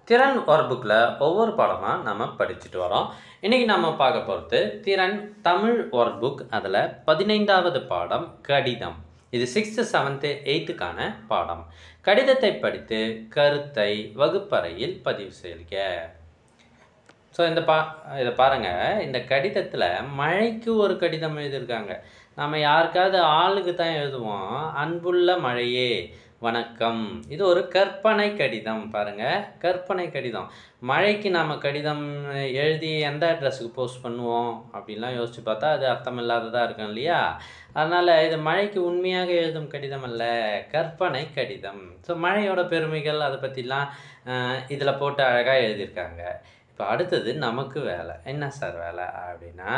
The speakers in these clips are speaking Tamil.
திறன் ஒர்க் புக்கில் ஒவ்வொரு பாடமாக நம்ம படிச்சுட்டு வரோம். இன்றைக்கி நம்ம பார்க்க போகிறது திறன் தமிழ் ஒர்க் புக். அதில் 15வது பாடம் கடிதம். இது 6th 7th 8th பாடம். கடிதத்தை படித்து கருத்தை வகுப்பறையில் பதிவு செய்க. ஸோ இதை பாருங்கள். இந்த கடிதத்தில் மழைக்கு ஒரு கடிதம் எழுதியிருக்காங்க. நம்ம யாருக்காவது ஆளுக்கு தான் எழுதுவோம். அன்புள்ள மழையே வணக்கம். இது ஒரு கற்பனை கடிதம். பாருங்கள், கற்பனை கடிதம். மழைக்கு நாம் கடிதம் எழுதி எந்த அட்ரஸுக்கு போஸ்ட் பண்ணுவோம் அப்படின்லாம் யோசித்து பார்த்தா அது அர்த்தமில்லாததாக இருக்கும் இல்லையா? அதனால் இது மழைக்கு உண்மையாக எழுதும் கடிதம் அல்ல, கற்பனை கடிதம். ஸோ மழையோட பெருமைகள் அதை பற்றிலாம் இதில் போட்டு அழகாக எழுதியிருக்காங்க. இப்போ அடுத்தது நமக்கு வேலை. என்ன சார் வேலை அப்படின்னா,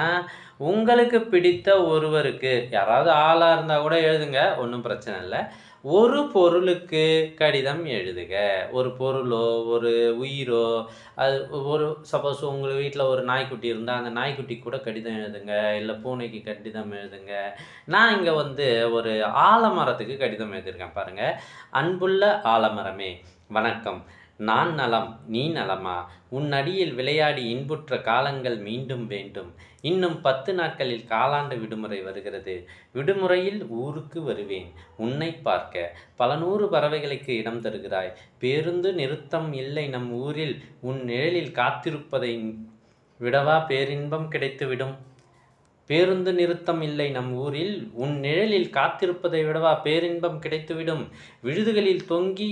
உங்களுக்கு பிடித்த ஒருவருக்கு, யாராவது ஆளாக இருந்தால் கூட எழுதுங்க, ஒன்றும் பிரச்சனை இல்லை. ஒரு பொருளுக்கு கடிதம் எழுதுக. ஒரு பொருளோ ஒரு உயிரோ, அது ஒரு சப்போஸ் உங்கள் வீட்டில் ஒரு நாய்க்குட்டி இருந்தால் அந்த நாய்க்குட்டிக்கு கூட கடிதம் எழுதுங்க, இல்லை பூனைக்கு கடிதம் எழுதுங்க. நான் இங்கே ஒரு ஆலமரத்துக்கு கடிதம் எழுதியிருக்கேன். பாருங்கள். அன்புள்ள ஆலமரமே வணக்கம். நான் நலம், நீ நலமா? உன் அடியில் விளையாடி இன்புற்ற காலங்கள் மீண்டும் வேண்டும். இன்னும் 10 நாட்களில் காலாண்டு விடுமுறை வருகிறது. விடுமுறையில் ஊருக்கு வருவேன் உன்னை பார்க்க. பல 100 பறவைகளுக்கு இடம் தருகிறாய். பேருந்து நிறுத்தம் இல்லை நம் ஊரில். உன் நிழலில் காத்திருப்பதை விடவா பேரின்பம் கிடைத்துவிடும். பேருந்து நிறுத்தம் இல்லை நம் ஊரில். உன் நிழலில் காத்திருப்பதை விடவா பேரின்பம் கிடைத்துவிடும். விழுதுகளில் தொங்கி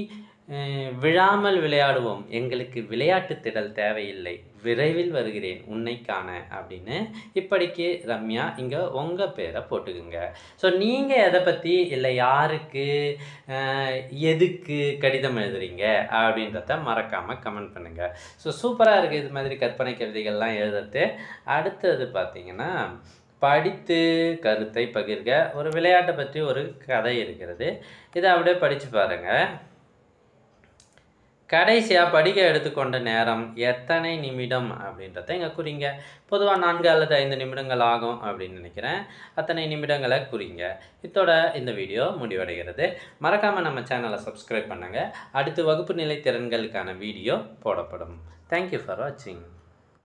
விழாமல் விளையாடுவோம். எங்களுக்கு விளையாட்டு திடல் தேவையில்லை. விரைவில் வருகிறேன் உன்னை காண அப்படின்னு இப்படிக்கு ரம்யா இங்கே உங்கள் பேரை போட்டுக்குங்க. ஸோ நீங்கள் எதை பற்றி இல்லை யாருக்கு எதுக்கு கடிதம் எழுதுறீங்க அப்படின்றத மறக்காமல் கமெண்ட் பண்ணுங்கள். ஸோ சூப்பராக இருக்குது இது மாதிரி கற்பனை கவிதைகள்லாம் எழுதுறது. அடுத்தது பார்த்திங்கன்னா, படித்து கருத்தை பகிர்க. ஒரு விளையாட்டை பற்றி ஒரு கதை இருக்கிறது. இதை அப்படியே படித்து பாருங்கள். கடைசியாக படிக்க எடுத்துக்கொண்ட நேரம் எத்தனை நிமிடம் அப்படின்றத இங்கே குறிங்க. பொதுவாக 4 அல்லது 5 நிமிடங்கள் ஆகும் அப்படின்னு நினைக்கிறேன். அத்தனை நிமிடங்களை குறிங்க. இதோட இந்த வீடியோ முடிவடைகிறது. மறக்காமல் நம்ம சேனலை சப்ஸ்கிரைப் பண்ணுங்கள். அடுத்து வகுப்பு நிலை திறன்களுக்கான வீடியோ போடப்படும். தேங்க்யூ ஃபார் வாட்சிங்.